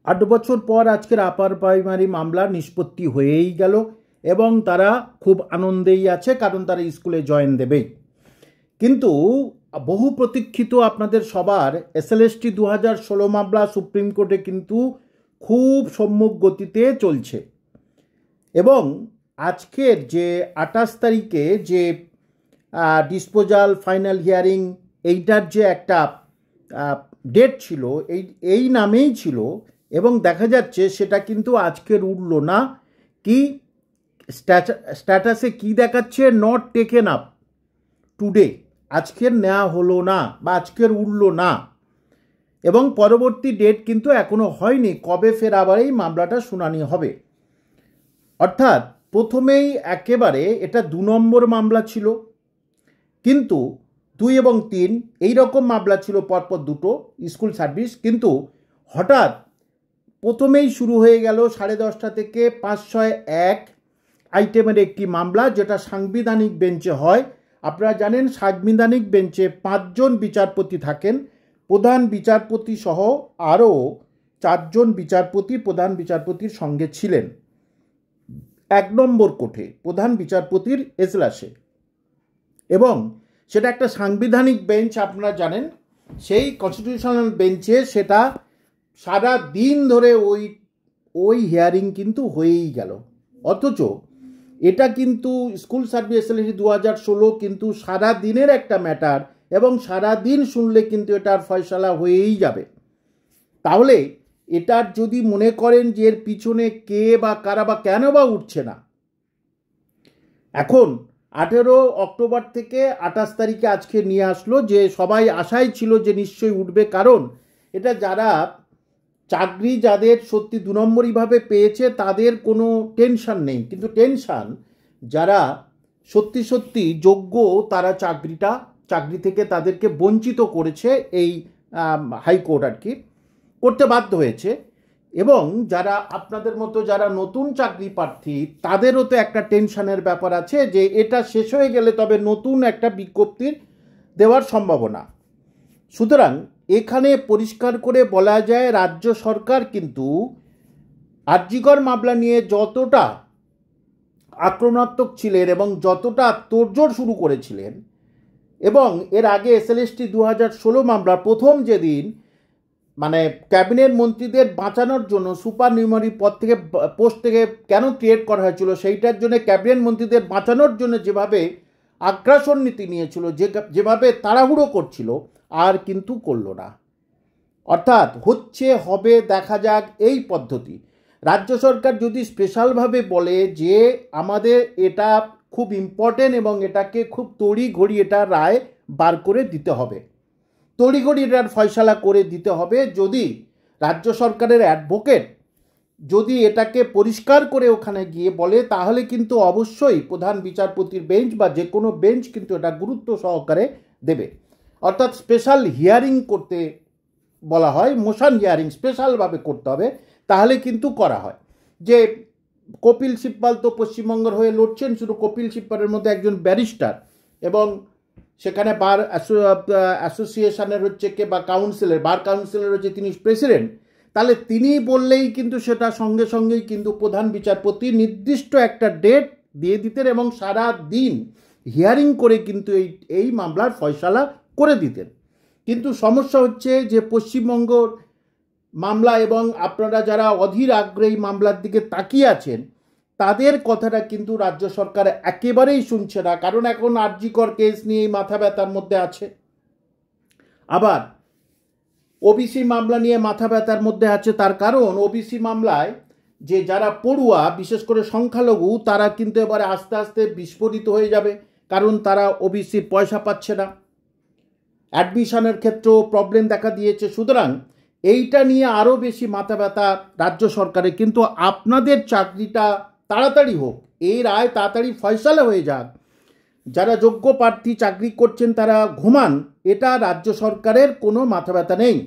8 বছর পর আজকের আপার প্রাইমারি মামলা নিষ্পত্তি হয়েই গেল এবং তারা খুব আনন্দেই আছে, কারণ তারা স্কুলে জয়েন দেবেই। কিন্তু বহু প্রতীক্ষিত আপনাদের সবার এসএলএসটি 2016 মামলা সুপ্রিম কোর্টে কিন্তু খুব সম্মুখ গতিতে চলছে এবং আজকের যে 28 তারিখে যে ডিসপোজাল ফাইনাল হিয়ারিং এইটার যে একটা ডেট ছিল এই নামেই ছিল এবং দেখা যাচ্ছে সেটা কিন্তু আজকের উঠল না। কি স্ট্যাটাসে কি দেখাচ্ছে? নট টেকেন আপ টুডে, আজকের নেওয়া হলো না বা আজকের উঠল না এবং পরবর্তী ডেট কিন্তু এখনো হয়নি কবে ফের আবার এই মামলাটা শুনানি হবে। অর্থাৎ প্রথমেই একেবারে এটা 2 নম্বর মামলা ছিল, কিন্তু 2 এবং 3 এই রকম মামলা ছিল পরপর দুটো স্কুল সার্ভিস, কিন্তু হঠাৎ প্রথমেই শুরু হয়ে গেল 10:30 থেকে 501 আইটেমের একটি মামলা, যেটা সাংবিধানিক বেঞ্চে হয়। আপনারা জানেন সাংবিধানিক বেঞ্চে 5 জন বিচারপতি থাকেন, প্রধান বিচারপতি সহ আরও 4 জন বিচারপতি প্রধান বিচারপতির সঙ্গে ছিলেন 1 নম্বর কোর্টে প্রধান বিচারপতির এজলাসে, এবং সেটা একটা সাংবিধানিক বেঞ্চ। আপনারা জানেন সেই কনস্টিটিউশনাল বেঞ্চে সেটা সারা দিন ধরে ওই হিয়ারিং কিন্তু হয়েই গেল। অথচ এটা কিন্তু স্কুল সার্ভিস এসএলএসটি 2016 কিন্তু সারা দিনের একটা ম্যাটার এবং সারা দিন শুনলে কিন্তু এটার ফয়সালা হয়েই যাবে। তাহলে এটার যদি মনে করেন যে এর পিছনে কে বা কারা বা কেন বা উঠছে না, এখন 18 অক্টোবর থেকে 28 তারিখে আজকে নিয়ে আসলো, যে সবাই আশায় ছিল যে নিশ্চয়ই উঠবে, কারণ এটা যারা চাকরি যাদের সত্যি 2 নম্বরইভাবে পেয়েছে তাদের কোনো টেনশন নেই, কিন্তু টেনশন যারা সত্যি সত্যি যোগ্য তারা চাকরি থেকে তাদেরকে বঞ্চিত করেছে এই হাইকোর্ট আর কি করতে বাধ্য হয়েছে, এবং যারা আপনাদের মতো যারা নতুন চাকরি প্রার্থী তাদেরও তো একটা টেনশনের ব্যাপার আছে যে এটা শেষ হয়ে গেলে তবে নতুন একটা বিজ্ঞপ্তির দেওয়ার সম্ভাবনা। সুতরাং এখানে পরিষ্কার করে বলা যায় রাজ্য সরকার কিন্তু আরজিকর মামলা নিয়ে যতটা আক্রমণাত্মক ছিলেন এবং যতটা তোড়জোড় শুরু করেছিলেন, এবং এর আগে এসএলএসটি 2016 মামলার প্রথম যেদিন মানে ক্যাবিনেট মন্ত্রীদের বাঁচানোর জন্য সুপার নিউমারি পোস্ট থেকে কেন ক্রিয়েট করা হয়েছিল সেইটার জন্য ক্যাবিনেট মন্ত্রীদের বাঁচানোর জন্য যেভাবে আগ্রাসন নীতি নিয়েছিল, যেভাবে তাড়াহুড়ো করছিল, আর কিন্তু করলো না। অর্থাৎ হচ্ছে হবে দেখা যাক এই পদ্ধতি। রাজ্য সরকার যদি স্পেশালভাবে বলে যে আমাদের এটা খুব ইম্পর্টেন্ট এবং এটাকে খুব তড়িঘড়ি এটা রায় বার করে দিতে হবে, তড়িঘড়ি এটার ফয়সালা করে দিতে হবে, যদি রাজ্য সরকারের অ্যাডভোকেট যদি এটাকে পরিষ্কার করে ওখানে গিয়ে বলে, তাহলে কিন্তু অবশ্যই প্রধান বিচারপতির বেঞ্চ বা যে কোনো বেঞ্চ কিন্তু এটা গুরুত্ব সহকারে দেবে। অর্থাৎ স্পেশাল হিয়ারিং করতে বলা হয়, মোশন হিয়ারিং স্পেশালভাবে করতে হবে, তাহলে কিন্তু করা হয়। যে কপিল সিব্বাল তো পশ্চিমবঙ্গের হয়ে লড়ছেন, শুধু কপিল সিব্বালের মধ্যে একজন ব্যারিস্টার এবং সেখানে বার অ্যাসোসিয়েশনের হচ্ছে কে বা বার কাউন্সিলের হচ্ছে তিনি প্রেসিডেন্ট, তাহলে তিনি বললেই কিন্তু সেটা সঙ্গে সঙ্গেই কিন্তু প্রধান বিচারপতি নির্দিষ্ট একটা ডেট দিয়ে দিতেন এবং সারা দিন হিয়ারিং করে কিন্তু এই মামলার ফয়সালা করে দিতেন। কিন্তু সমস্যা হচ্ছে যে পশ্চিমবঙ্গর মামলা এবং আপনারা যারা অধীর আগ্রহী মামলার দিকে তাকিয়ে আছেন তাদের কথাটা কিন্তু রাজ্য সরকার একেবারেই শুনছে না, কারণ এখন আরজিকর কেস নিয়ে মাথা ব্যথার মধ্যে আছে, আবার ওবিসি মামলা নিয়ে মাথা ব্যথার মধ্যে আছে। তার কারণ ওবিসি মামলায় যে যারা পড়ুয়া বিশেষ করে সংখ্যালঘু তারা কিন্তু এবারে আস্তে আস্তে বিস্ফোরিত হয়ে যাবে, কারণ তারা ওবিসির পয়সা পাচ্ছে না, অ্যাডমিশনের ক্ষেত্রেও প্রবলেম দেখা দিয়েছে। সুতরাং এইটা নিয়ে আরও বেশি মাথা ব্যথা রাজ্য সরকারের, কিন্তু আপনাদের চাকরিটা তাড়াতাড়ি হোক, এই রায় তাড়াতাড়ি ফয়সালা হয়ে যাক, যারা যোগ্য প্রার্থী চাকরি করছেন তারা ঘুমান, এটা রাজ্য সরকারের কোনো মাথা ব্যথা নেই।